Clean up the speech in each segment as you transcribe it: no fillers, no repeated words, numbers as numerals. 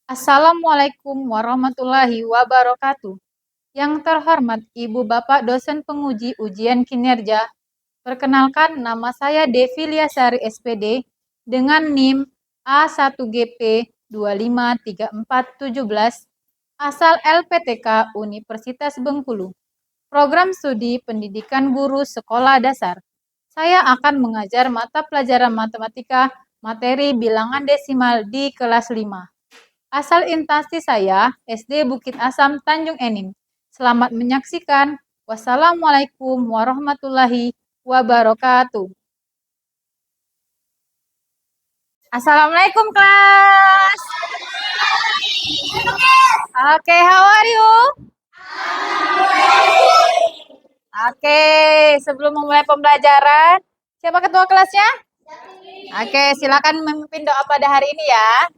Assalamualaikum warahmatullahi wabarakatuh. Yang terhormat Ibu Bapak dosen penguji ujian kinerja, perkenalkan nama saya Devi Liasari SPD dengan NIM A1GP 253417 asal LPTK Universitas Bengkulu. Program Studi Pendidikan Guru Sekolah Dasar. Saya akan mengajar mata pelajaran matematika materi bilangan desimal di kelas 5. Asal intasi saya SD Bukit Asam Tanjung Enim. Selamat menyaksikan. Wassalamualaikum warahmatullahi wabarakatuh. Assalamualaikum kelas. Oke, how are you? Oke, sebelum memulai pembelajaran, siapa ketua kelasnya? Oke, silakan memimpin doa pada hari ini ya.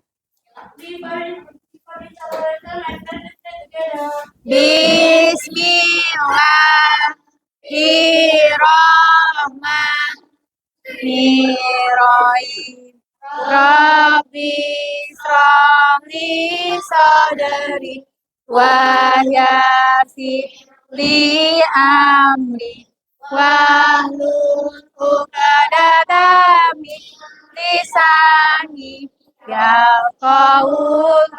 Bismillahirrahmanirrahim. Rabbi shrahli sadri wa yassir li amri wahlul 'uqdatam min lisani yafqahu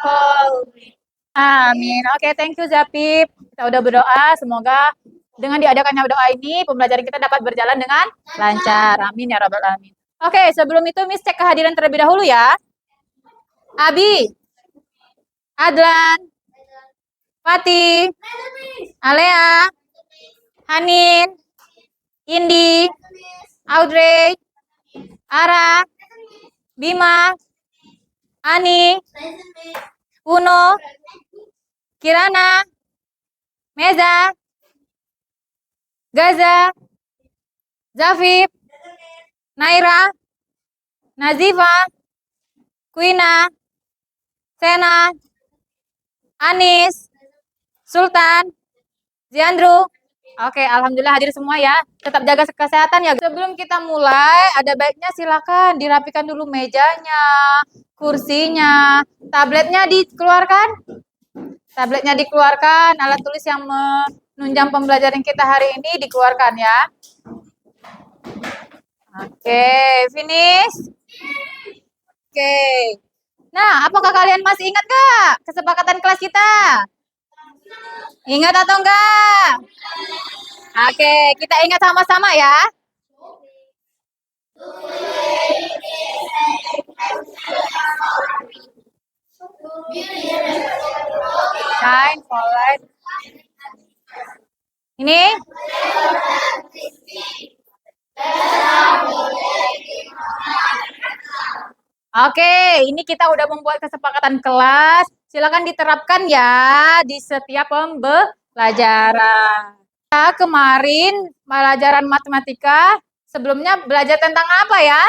qawli. Amin. Oke, thank you Zapip. Kita udah berdoa, semoga dengan diadakannya doa ini pembelajaran kita dapat berjalan dengan lancar. Amin ya rabbal alamin. Oke, sebelum itu Miss cek kehadiran terlebih dahulu ya. Abi, Adlan, Fatih, Alea, Hanin, Indi, Audrey, Ara, Bima, Ani, Uno, Kirana, Meza, Gaza, Zafif, Naira, Nazifa, Quina, Sena, Anis, Sultan, Ziandru. Oke, alhamdulillah hadir semua ya. Tetap jaga kesehatan ya. Sebelum kita mulai, ada baiknya silakan dirapikan dulu mejanya, kursinya, tabletnya dikeluarkan. Tabletnya dikeluarkan, alat tulis yang menunjang pembelajaran kita hari ini dikeluarkan ya. Oke, finish. Oke. Nah, apakah kalian masih ingat gak kesepakatan kelas kita? Ingat atau enggak? Oke, kita ingat sama-sama ya. Shine, follow. Ini? Oke, ini kita udah membuat kesepakatan kelas. Silakan diterapkan ya di setiap pembelajaran. Kemarin pelajaran matematika sebelumnya belajar tentang apa ya?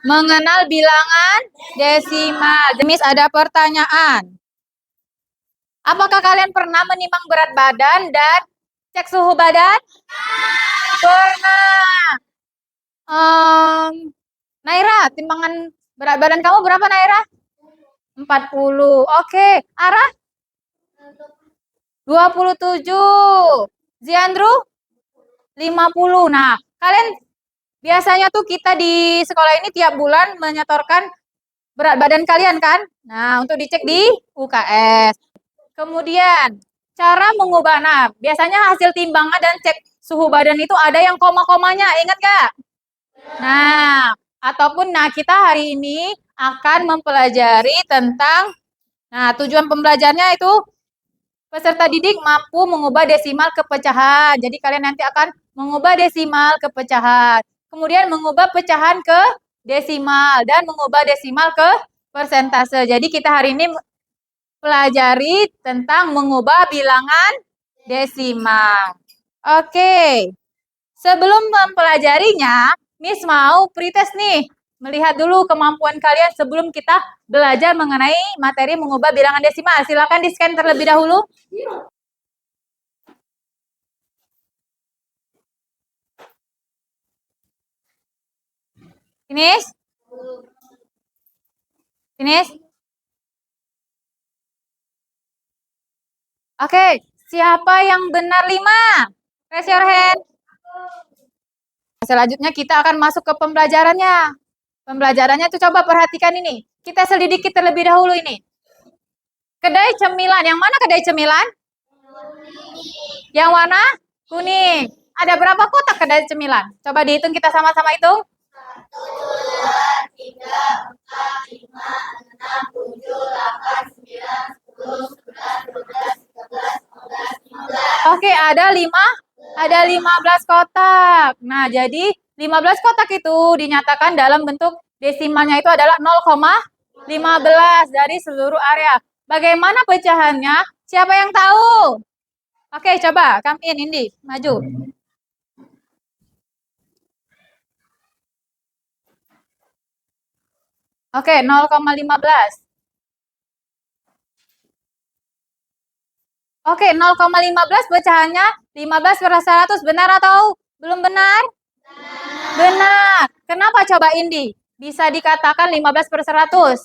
Mengenal bilangan desimal. Demis ada pertanyaan. Apakah kalian pernah menimbang berat badan dan cek suhu badan? Pernah. Naira, timbangan berat badan kamu berapa Naira? 40. Oke. Ara? 27. Ziandru? 50. Nah, kalian biasanya tuh kita di sekolah ini tiap bulan menyetorkan berat badan kalian kan? Nah, untuk dicek di UKS. Kemudian, cara mengubah. Nah, biasanya hasil timbangan dan cek suhu badan itu ada yang koma-komanya. Ingat gak? Nah, ataupun kita hari ini akan mempelajari tentang, tujuan pembelajarnya itu peserta didik mampu mengubah desimal ke pecahan. Jadi kalian nanti akan mengubah desimal ke pecahan. Kemudian mengubah pecahan ke desimal dan mengubah desimal ke persentase. Jadi kita hari ini pelajari tentang mengubah bilangan desimal. Oke. Sebelum mempelajarinya, Miss mau pretest nih. Melihat dulu kemampuan kalian sebelum kita belajar mengenai materi mengubah bilangan desimal. Silakan di-scan terlebih dahulu. Finish? Finish? Oke, siapa yang benar 5? Raise your hand. Selanjutnya kita akan masuk ke pembelajarannya. Pembelajarannya tuh coba perhatikan ini. Kita selidiki terlebih dahulu ini. Kedai cemilan. Yang mana kedai cemilan? Yang warna kuning. Ada berapa kotak kedai cemilan? Coba dihitung, kita sama-sama hitung. 1, 2, 3, 4, 5, 6, 7, 8, 9, 10, 11, 12, 13, 14, 15. Oke, ada 15 kotak. Nah, jadi 15 kotak itu dinyatakan dalam bentuk desimalnya itu adalah 0,15 dari seluruh area. Bagaimana pecahannya? Siapa yang tahu? Oke, coba come in, Indi, maju. Oke, 0,15. Oke, 0,15 pecahannya 15 per 100. Benar atau belum benar? Benar. Kenapa coba Indi? Bisa dikatakan 15 per 100.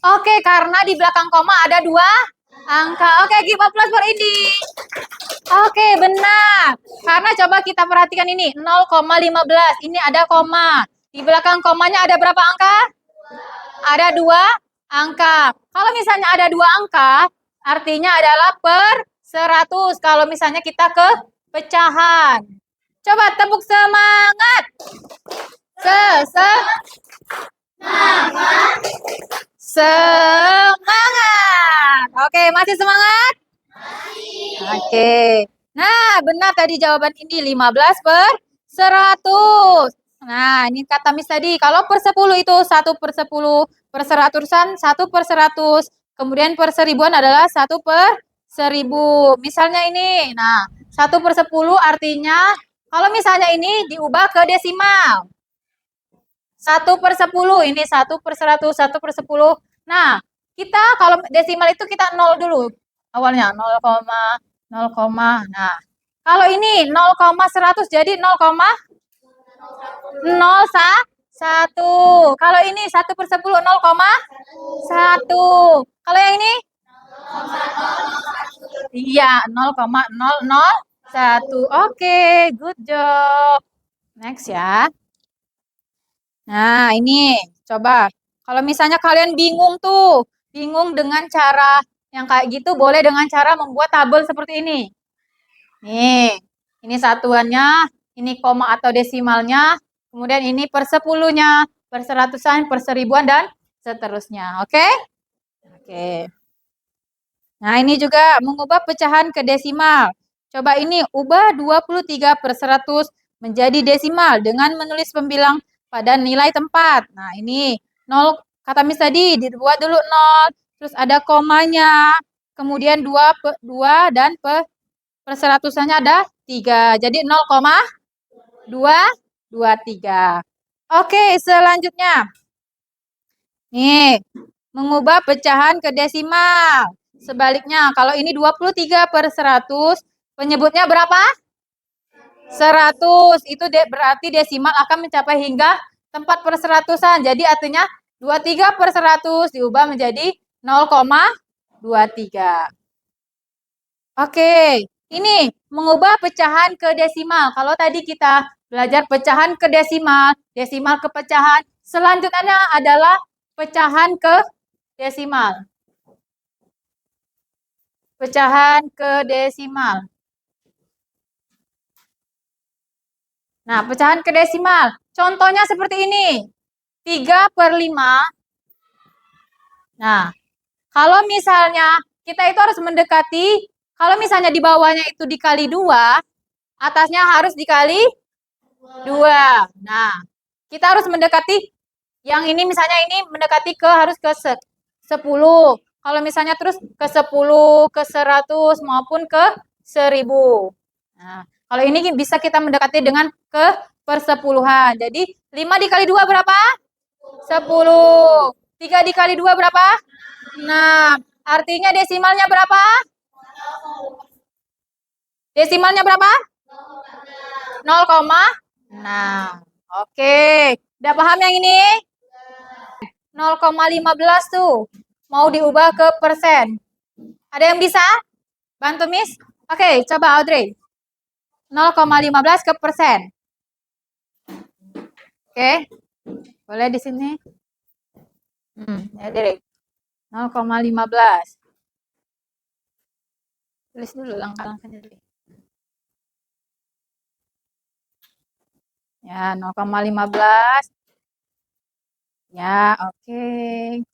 Oke, karena di belakang koma ada 2 angka. Oke, give applause for Indi. Oke, benar. Karena coba kita perhatikan ini, 0,15. Ini ada koma. Di belakang komanya ada berapa angka? Ada 2 angka. Kalau misalnya ada 2 angka, artinya adalah per 100. Kalau misalnya kita ke pecahan. Coba tepuk semangat. Semangat. Oke, masih semangat? Oke. Nah, benar tadi jawaban ini 15 per 100. Nah, ini kata Miss tadi, kalau per 10 itu 1 per 10, per 100-an 1 per 100, kemudian per 1000-an adalah 1 per 1000. Misalnya ini, nah 1 per 10 artinya, kalau misalnya ini diubah ke desimal. 1 per 10, ini 1 per 100, 1 per 10. Nah, kita kalau desimal itu kita 0 dulu. Awalnya 0, 0, nah. Kalau ini 0,100 jadi 0,01. Kalau ini 1 per 10 0,1. Kalau yang ini? Iya, 0,001. Oke, good job. Next ya. Nah, ini coba. Kalau misalnya kalian bingung tuh, bingung dengan cara yang kayak gitu, boleh dengan cara membuat tabel seperti ini. Nih, ini satuannya, ini koma atau desimalnya, kemudian ini per 10-nya, per 100-an, per 1000-an, dan seterusnya. Oke? Oke. Nah, ini juga mengubah pecahan ke desimal. Coba ini, ubah 23 per 100 menjadi desimal dengan menulis pembilang pada nilai tempat. Nah, ini 0, kata Miss tadi, dibuat dulu 0, terus ada komanya, kemudian 2 dan per 100-annya ada 3. Jadi 0,223. Oke, selanjutnya. Nih, mengubah pecahan ke desimal. Sebaliknya, kalau ini 23 per 100, penyebutnya berapa? 100. Itu berarti desimal akan mencapai hingga tempat per 100-an. Jadi artinya 23 per 100 diubah menjadi 0,23. Oke, ini mengubah pecahan ke desimal. Kalau tadi kita belajar pecahan ke desimal, desimal ke pecahan, selanjutnya adalah pecahan ke desimal. Pecahan ke desimal. Nah, pecahan ke desimal. Contohnya seperti ini. 3 per 5. Nah, kalau misalnya kita itu harus mendekati, kalau misalnya di bawahnya itu dikali 2, atasnya harus dikali 2. Nah, kita harus mendekati, yang ini misalnya ini mendekati ke harus ke 10. Kalau misalnya terus ke 10, ke 100, maupun ke 1000. Nah, kalau ini bisa kita mendekati dengan ke persepuluhan. Jadi 5 dikali 2 berapa? 10. 3 dikali 2 berapa? 6. Artinya desimalnya berapa? Desimalnya berapa? 0,6. Oke. Udah paham yang ini? 0,15 tuh. Mau diubah ke persen. Ada yang bisa? Bantu Miss? Oke, coba Audrey. 0,15 ke persen. Oke. Boleh di sini? Ya, Dek. 0,15. Tulis dulu langkah-langkahnya dulu. Ya, 0,15. Ya, oke.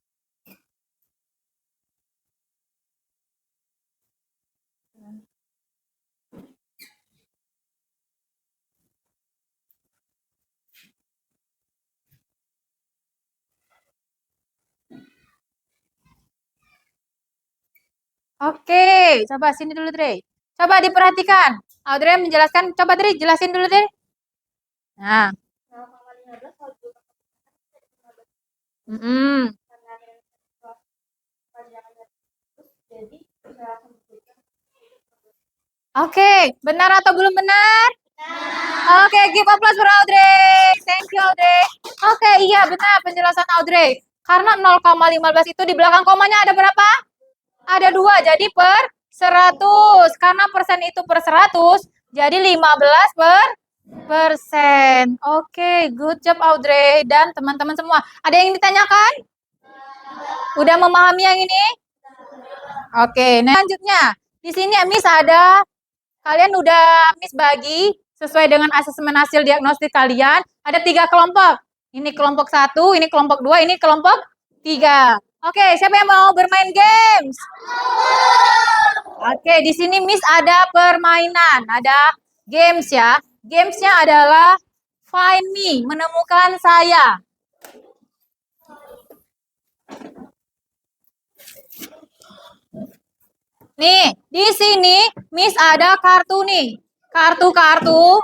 Oke, coba sini dulu, Dre. Coba diperhatikan. Audrey menjelaskan. Coba, Dre, jelasin dulu, Dre. Nah. Oke, benar atau belum benar? Oke, give applause for Audrey. Thank you, Audrey. Oke, iya benar penjelasan Audrey. Karena 0,15 itu di belakang komanya ada berapa? Ada 2, jadi per 100. Karena persen itu per 100, jadi 15 per persen. Oke, good job Audrey dan teman-teman semua. Ada yang ditanyakan? Udah memahami yang ini? Oke, nah selanjutnya. Di sini Miss ada, kalian udah Miss bagi sesuai dengan asesmen hasil diagnostik kalian. Ada 3 kelompok. Ini kelompok 1, ini kelompok 2, ini kelompok 3. Oke, siapa yang mau bermain games? Oke, di sini Miss ada permainan, ada games ya. Gamesnya adalah find me, menemukan saya. Nih, di sini Miss ada kartu nih. Kartu-kartu.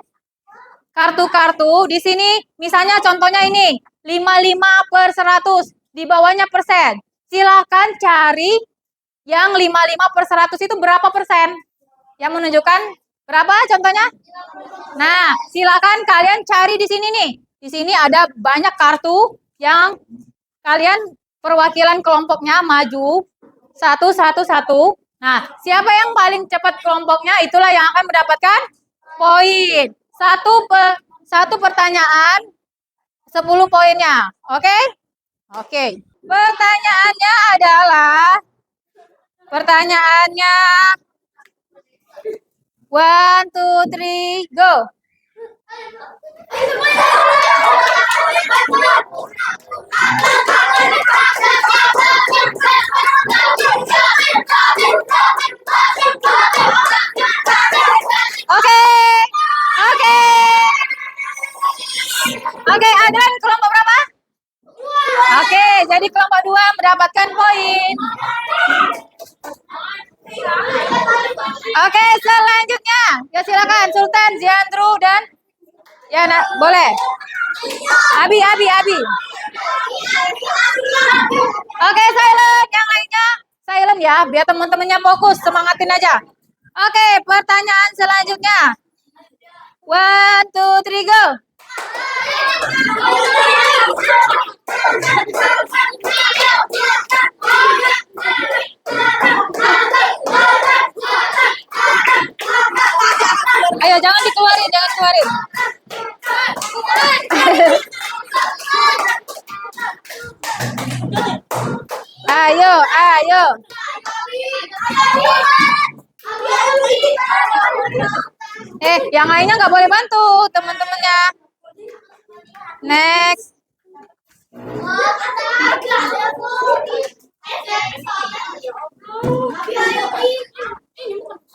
Di sini misalnya contohnya ini 55 per 100. Di bawahnya persen. Silahkan cari yang 55 per 100 itu berapa persen? Yang menunjukkan berapa contohnya? Nah, silakan kalian cari di sini nih. Di sini ada banyak kartu yang kalian perwakilan kelompoknya maju satu. Nah, siapa yang paling cepat kelompoknya itulah yang akan mendapatkan poin. Satu pertanyaan 10 poinnya. Oke? Oke. Pertanyaannya 1, 2, 3, go. Oke, Adran kelompok berapa? Oke, jadi kelompok 2 mendapatkan poin. Oke, selanjutnya. Ya silakan Sultan, Ziandru dan ya boleh. Abi. Oke, silent. Yang lainnya silent ya, biar teman-temannya fokus, semangatin aja. Oke, pertanyaan selanjutnya. 1, 2, 3, go. Ayo, jangan dikeluarin. Ayo. Yang lainnya nggak boleh bantu teman-temannya. Next.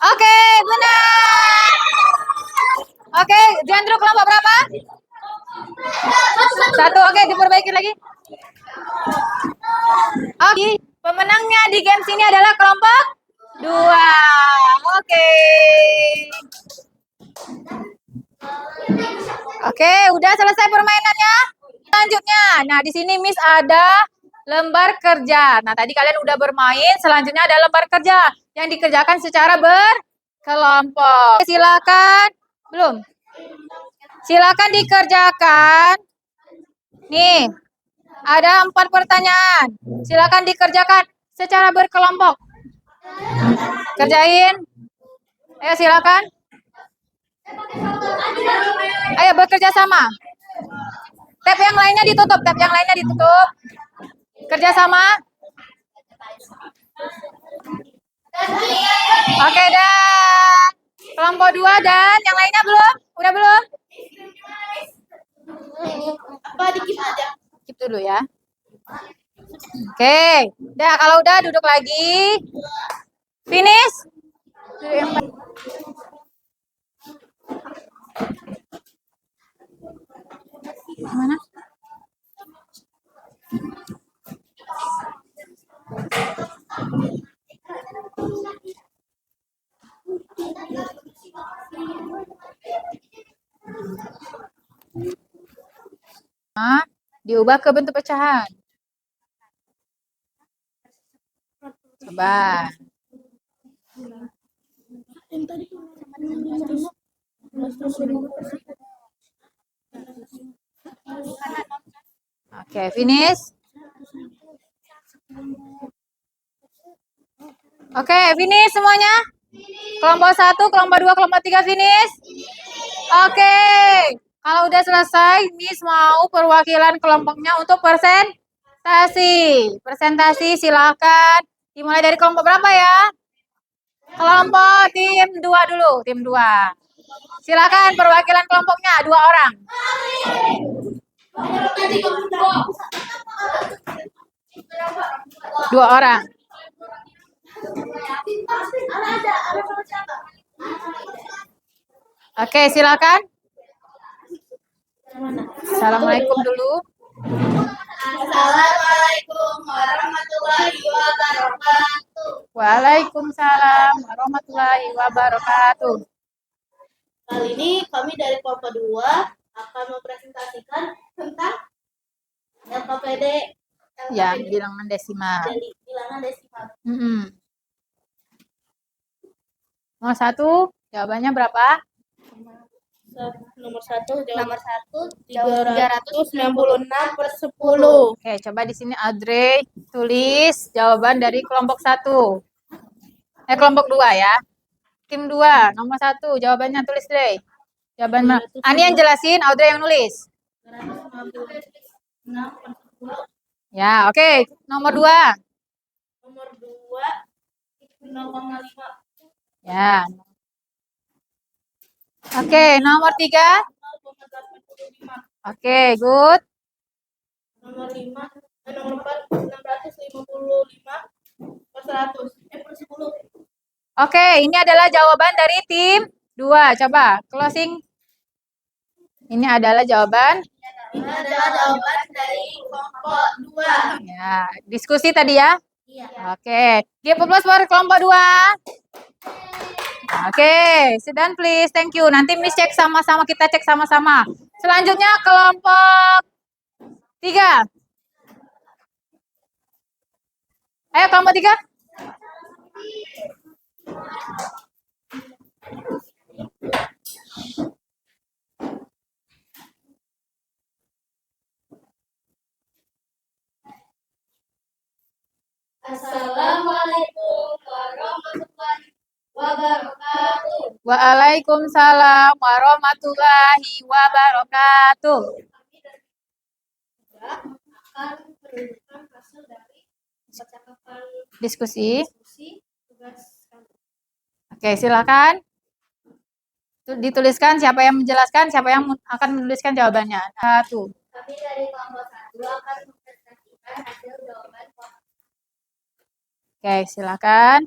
Oke, benar. Oke, Jandro kelompok berapa? 1. Oke, diperbaiki lagi. Oke, pemenangnya di games ini adalah kelompok 2. Oke, udah selesai permainannya. Selanjutnya, nah di sini Miss ada lembar kerja. Nah, tadi kalian udah bermain, selanjutnya ada lembar kerja yang dikerjakan secara berkelompok. Silakan. Belum. Silakan dikerjakan. Nih. Ada 4 pertanyaan. Silakan dikerjakan secara berkelompok. Kerjain. Ayo silakan. Ayo bekerja sama. Tab yang lainnya ditutup, Kerja sama. Oke, dan kelompok 2 dan yang lainnya belum? Udah belum? Apa dikit aja? Skip dulu ya. Oke, udah kalau udah duduk lagi. Finish. Mana? Diubah ke bentuk pecahan. Coba. Oke, finish. Oke, finish semuanya. Kelompok 1, kelompok 2, kelompok 3 finish. Oke. Kalau udah selesai, Miss mau perwakilan kelompoknya untuk presentasi. Presentasi silakan. Dimulai dari kelompok berapa ya? Kelompok tim 2 dulu, tim 2. Silakan perwakilan kelompoknya 2 orang. 2 orang. Oke, silakan. Assalamualaikum dulu. Assalamualaikum warahmatullahi wabarakatuh. Waalaikumsalam warahmatullahi wabarakatuh. Kali ini kami dari kelompok 2 akan mempresentasikan tentang LKPD. Ya, bilangan desimal. Bilangan desimal. Nomor 1, jawabannya berapa? Nomor 1 396/10. Oke, coba di sini Audrey tulis jawaban dari kelompok 1. Kelompok 2 ya. Tim 2, nomor 1, jawabannya tulis deh. Jawaban Ani yang jelasin, Audrey yang nulis. Ya, oke. Nomor 2. Nomor 2 0,5. Ya. Oke, nomor 3. 0,85. Oke, good. Nomor 4 655/100 per 10. Oke, ini adalah jawaban dari tim 2. Coba closing. Ini adalah jawaban. Ini adalah jawaban dari kelompok 2. Ya, diskusi tadi ya. Iya. Oke, give applause for kelompok 2. Oke, sit down please. Thank you. Nanti Miss cek sama-sama, kita cek sama-sama. Selanjutnya kelompok 3. Ayo kelompok 3. Assalamualaikum warahmatullahi wabarakatuh. Waalaikumsalam warahmatullahi wabarakatuh. Akan menunjukkan hasil dari percakapan Diskusi. tugas kami. Oke, silakan. Dituliskan siapa yang menjelaskan, siapa yang akan menuliskan jawabannya. 1. Kami dari kelompok 1 akan mempresentasikan hasil jawaban. Oke, silakan.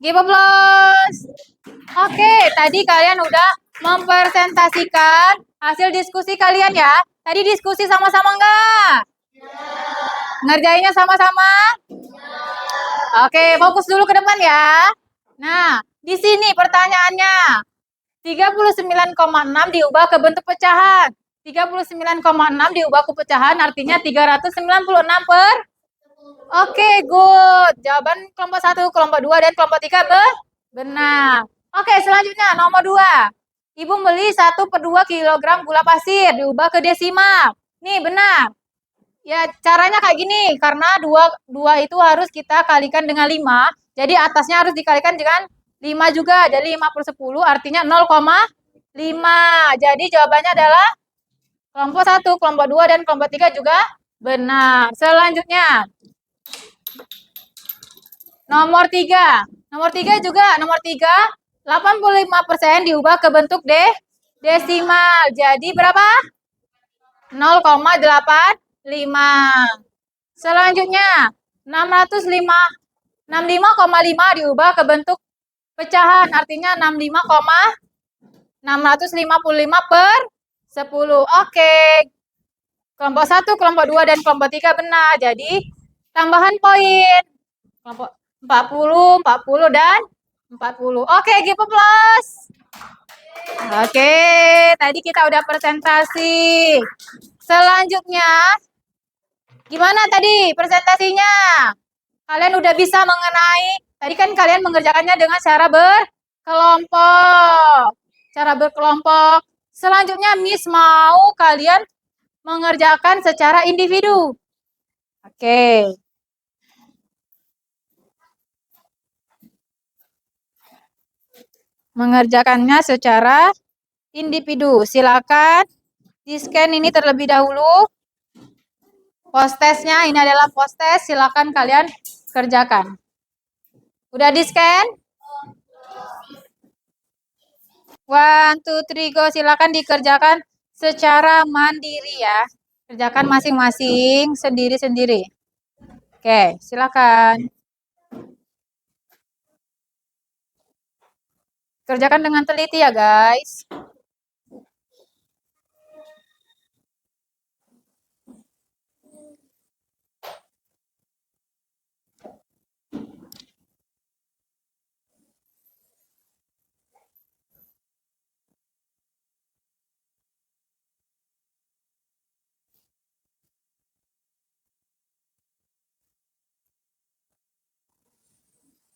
Give applause. Oke, tadi kalian udah mempresentasikan hasil diskusi kalian ya. Tadi diskusi sama-sama enggak? Ngerjainnya sama-sama? Oke, fokus dulu ke depan ya. Nah, di sini pertanyaannya. 39,6 diubah ke bentuk pecahan. 39,6 diubah ke pecahan artinya 396 per. Oke, good. Jawaban kelompok 1, kelompok 2, dan kelompok 3 Benar. Oke, selanjutnya nomor 2. Ibu beli 1/2 kilogram gula pasir diubah ke desimal. Nih, benar. Ya, caranya kayak gini. Karena 2 itu harus kita kalikan dengan 5. Jadi atasnya harus dikalikan dengan 5 juga. Jadi 5/10 artinya 0,5. Jadi jawabannya adalah kelompok 1, kelompok 2, dan kelompok 3 juga benar. Selanjutnya. Nomor 3. Nomor 3 juga. Nomor 3, 85% diubah ke bentuk desimal. Jadi berapa? 0,85. Selanjutnya, 65,5 diubah ke bentuk pecahan. Artinya 655 per 10. Oke. Kelompok 1, kelompok 2, dan kelompok 3 benar. Jadi, tambahan poin. Kelompok 40, 40, dan 40. Oke, give a plus. Oke, tadi kita udah presentasi. Selanjutnya, gimana tadi presentasinya? Kalian udah bisa mengenai, tadi kan kalian mengerjakannya dengan cara berkelompok. Cara berkelompok. Selanjutnya, Miss mau kalian mengerjakan secara individu. Oke. Mengerjakannya secara individu. Silakan di-scan ini terlebih dahulu. Post-testnya, ini adalah post-test. Silakan kalian kerjakan. Udah di-scan? 1, 2, 3, go. Silakan dikerjakan secara mandiri ya. Kerjakan masing-masing, sendiri-sendiri. Oke, silakan. Kerjakan dengan teliti ya, guys.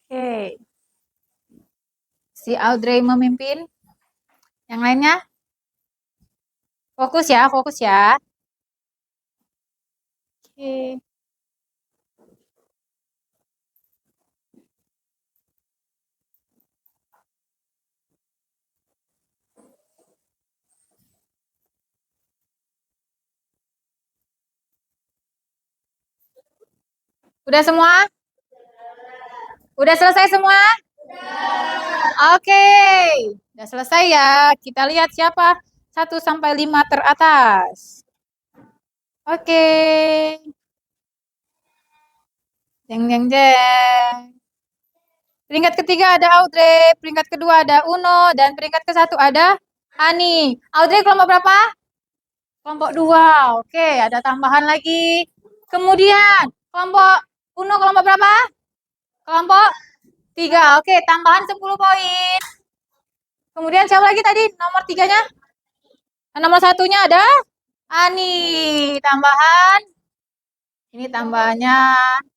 Oke. Si Audrey memimpin. Yang lainnya? Fokus ya, fokus ya. Oke. Udah semua? Udah selesai semua? Oke. Udah selesai ya. Kita lihat siapa 1 sampai 5 teratas. Oke. Jeng jeng jeng. Peringkat ketiga ada Audrey, peringkat kedua ada Uno, dan peringkat ke-1 ada Ani. Audrey kelompok berapa? Kelompok 2. Oke, ada tambahan lagi. Kemudian kelompok Uno kelompok berapa? Kelompok 3. Oke, tambahan 10 poin. Kemudian siapa lagi tadi nomor 3-nya? Nomor 1-nya ada Ani. Tambahan. Ini tambahannya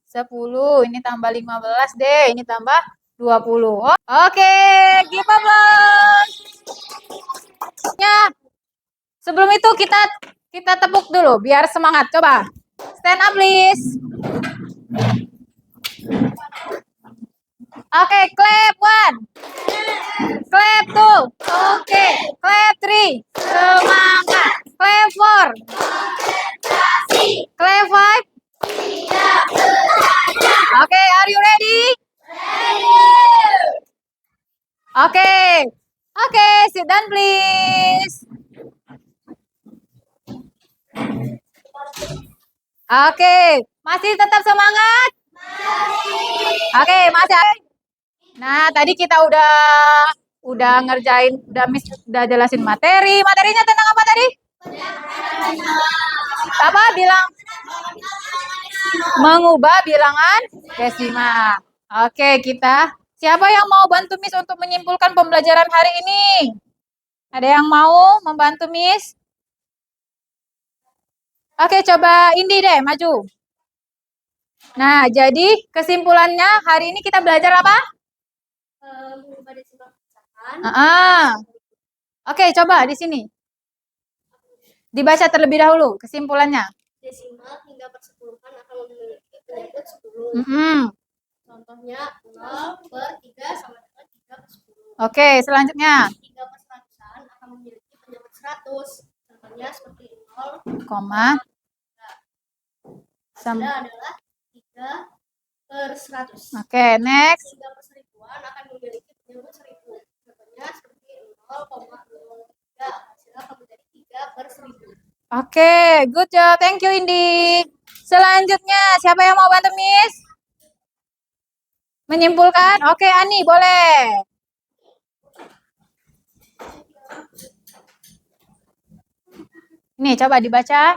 10. Ini tambah 15 deh. Ini tambah 20. Oke, give applause. Ya. Sebelum itu kita tepuk dulu biar semangat. Coba. Stand up please. Oke, clap 1. Clap 2. Oke, clap 3. Semangat. Clap 4. Clap 5. Oke, are you ready? Oke. Oke, sit down please. Oke, masih tetap semangat? Oke, masih. Nah, tadi kita udah ngerjain, udah jelasin materi. Materinya tentang apa tadi? Apa bilang? Mengubah bilangan desimal. Oke, siapa yang mau bantu Miss untuk menyimpulkan pembelajaran hari ini? Ada yang mau membantu Miss? Oke, coba Indi deh, maju. Nah, jadi kesimpulannya hari ini kita belajar apa? coba desimal pecahan. Oke, coba di sini. Dibaca terlebih dahulu kesimpulannya. Desimal hingga persepuluhan akan memiliki penyebut 10. Contohnya 0/3 sama dengan 3/10. Oke, selanjutnya. 3/100-an akan memiliki penyebut 100. Contohnya seperti 0, Koma. hasilnya adalah 3/100. Oke, next. 3/1000-an akan memiliki penyebut 1000. Contohnya seperti 0,03. Hasilnya akan menjadi 3/1000. Oke, good job. Thank you, Indi. Selanjutnya, siapa yang mau bantu Miss? Menyimpulkan? Oke, Ani, boleh. Nih, coba dibaca.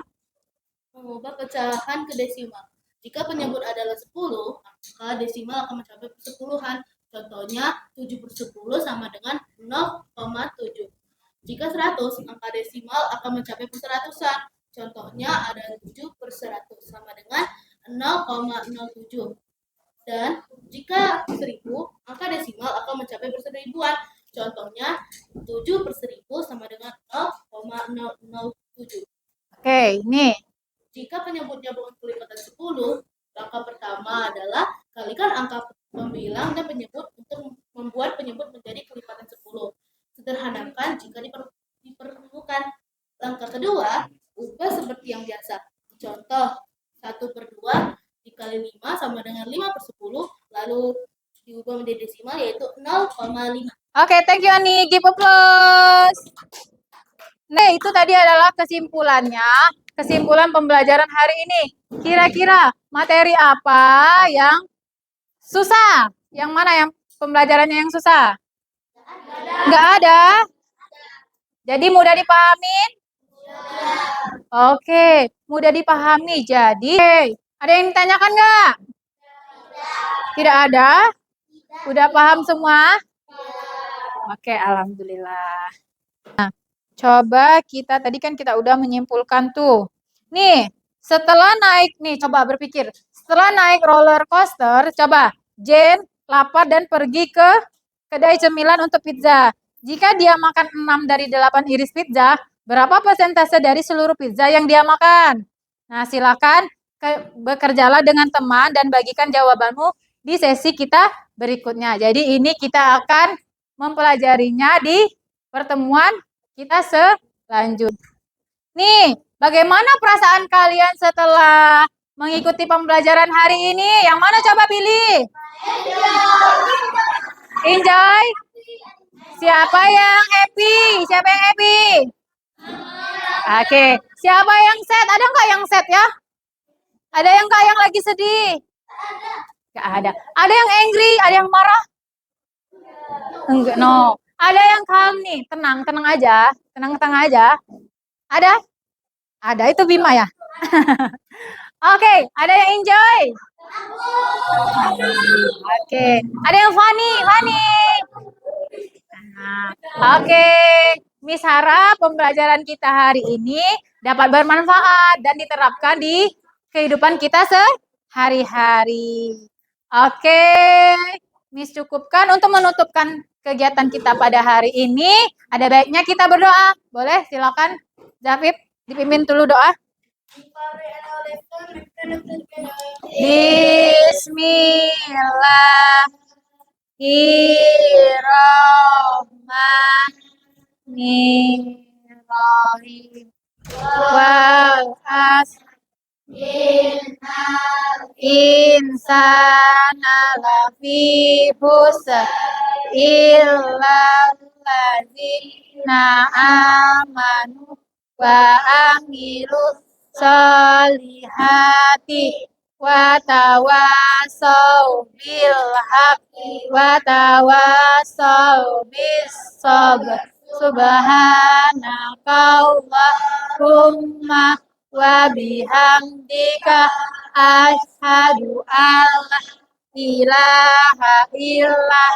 Mengubah pecahan ke desimal. Jika penyebut adalah 10, maka desimal akan mencapai persepuluhan. Contohnya 7/10 sama dengan 0,7. Jika 100, angka desimal akan mencapai perseratusan. Contohnya ada 7/100 sama dengan 0,07. Dan jika 1000, angka desimal akan mencapai perseribuan. Contohnya 7/1000 sama dengan 0,007. Oke, ini. Jika penyebutnya bukan kelipatan 10, langkah pertama adalah kalikan angka pembilang dan penyebut untuk membuat penyebut menjadi kelipatan 10. Sederhanakan jika diperlukan. Langkah kedua, ubah seperti yang biasa. Contoh, 1/2 dikali 5 sama dengan 5/10, lalu diubah menjadi desimal yaitu 0,5. Oke, thank you Ani. Give applause. Nah, itu tadi adalah kesimpulannya. Kesimpulan pembelajaran hari ini. Kira-kira materi apa yang susah? Yang mana yang pembelajarannya yang susah? Nggak ada. Jadi mudah dipahami? Oke, mudah dipahami. Jadi, ada yang ditanyakan nggak? Tidak ada? Udah paham semua? Oke, alhamdulillah. Nah, coba tadi kan kita udah menyimpulkan tuh. Nih, setelah naik nih, coba berpikir. Setelah naik roller coaster, coba Jane lapar dan pergi ke kedai cemilan untuk pizza. Jika dia makan 6 dari 8 iris pizza, berapa persentase dari seluruh pizza yang dia makan? Nah, silakan bekerjalah dengan teman dan bagikan jawabanmu di sesi kita berikutnya. Jadi ini kita akan mempelajarinya di pertemuan kita selanjutnya. Nih, bagaimana perasaan kalian setelah mengikuti pembelajaran hari ini? Yang mana coba pilih? Enjoy. Siapa yang happy? Siapa yang happy? Oke. Siapa yang sad? Ada nggak yang sad ya? Ada yang nggak yang lagi sedih? Nggak ada. Ada yang angry? Ada yang marah? Enggak, no. Ada yang calm nih, tenang, tenang aja. Tenang-tenang aja. Ada? Ada, itu Bima ya? Oke, ada yang enjoy? Oke, ada yang funny? Funny? Oke, Miss harap pembelajaran kita hari ini dapat bermanfaat dan diterapkan di kehidupan kita sehari-hari. Oke, Miss cukupkan untuk menutupkan kegiatan kita pada hari ini. Ada baiknya kita berdoa. Boleh, silakan. Zafif, dipimpin dulu doa. Bismillahirrahmanirrahim. Wal asr insana lafi khusr illal ladzina amanu wa amilus solihati wa tawasau bil haqqi wa tawasau bis sabr. Subhanakallahumma wa bihamdika asyhadu alla ilaha illa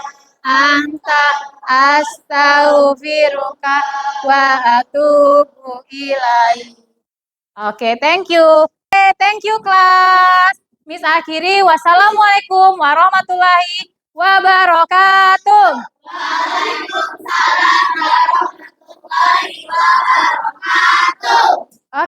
anta astaghfiruka wa atubu ilaik. Oke, thank you. Thank you, kelas. Miss akhiri, wassalamualaikum warahmatullahi wabarakatuh.